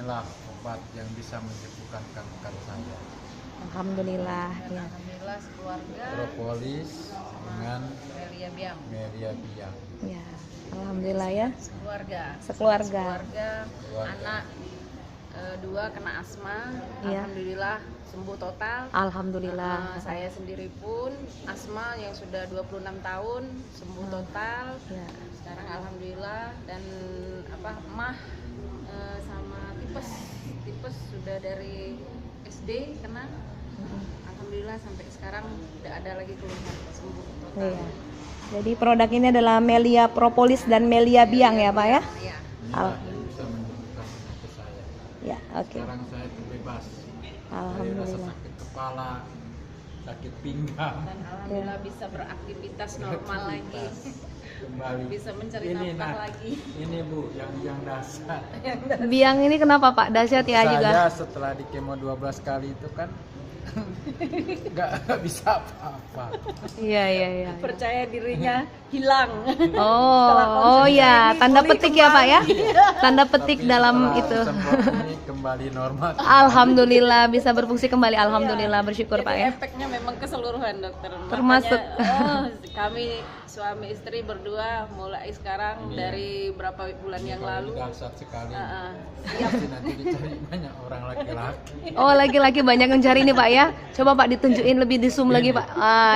inilah obat yang bisa menyembuhkan kanker saya. Alhamdulillah ya. Alhamdulillah sekeluarga Propolis dengan Melia Biang. Melia Biang. Ya, alhamdulillah ya. Sekeluarga. Sekeluarga. Anak dua kena asma. Iya. Alhamdulillah sembuh total. Alhamdulillah. Saya sendiri pun asma yang sudah 26 tahun sembuh total. Ya. Sekarang alhamdulillah, dan emah sama tipes sudah dari SD kena. Alhamdulillah sampai sekarang tidak ada lagi keluhan, sembuh total. Iya. Jadi produk ini adalah Melia Propolis dan Melia Biang ya Pak ya? Iya. Inilah yang bisa menyembuhkan penyakit saya. Ya, oke. Sekarang saya terbebas dari rasa Alhamdulillah. sakit kepala, sakit pinggang, Dan alhamdulillah bisa beraktivitas normal lagi, kembali. bisa mencari Ini, nafkah nah, lagi. Ini Bu, yang dasar. Biang ini kenapa Pak? Dahsyat ya Saya juga. setelah di kemo 12 kali itu kan nggak bisa apa-apa. Iya. Percaya dirinya hilang. Oh ya, tanda petik ya Pak ya? Tanda petik Tapi dalam setelah itu. semprot ini kembali normal. Alhamdulillah bisa berfungsi kembali. Alhamdulillah, bersyukur Pak Jadi ya. efeknya memang keseluruhan dokter. Termasuk- Makanya, kami suami istri berdua mulai sekarang Iya. dari berapa bulan yang Kalau lalu. ini dahsyat sekali. Siap. Pasti nanti dicari banyak orang laki-laki. Oh laki-laki banyak yang cari ini Pak ya. Coba Pak ditunjukin lebih di zoom lagi Pak.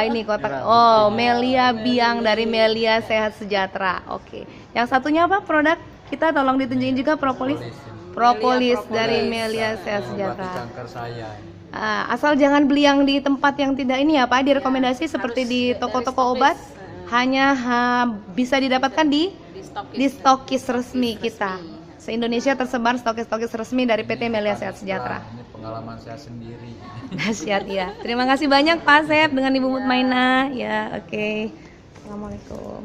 Ini kotak. Oh Melia Biang dari Melia Sehat Sejahtera. Oke. Yang satunya apa produk? Kita tolong ditunjukin juga Propolis. Propolis dari Melia Sehat Mengobati Sejahtera. kanker saya. Asal jangan beli yang di tempat yang tidak ini ya Pak, direkomendasi seperti harus di dari toko-toko stokis. obat. Hanya bisa didapatkan di Di stokis resmi kita. Se-Indonesia tersebar stokis-stokis resmi dari PT Melia Sehat Sejahtera. Ini pengalaman saya sendiri. Dahsyat ya. Terima kasih banyak Pak Sep dengan Ibu Mutmainah. Ya, oke. Assalamualaikum.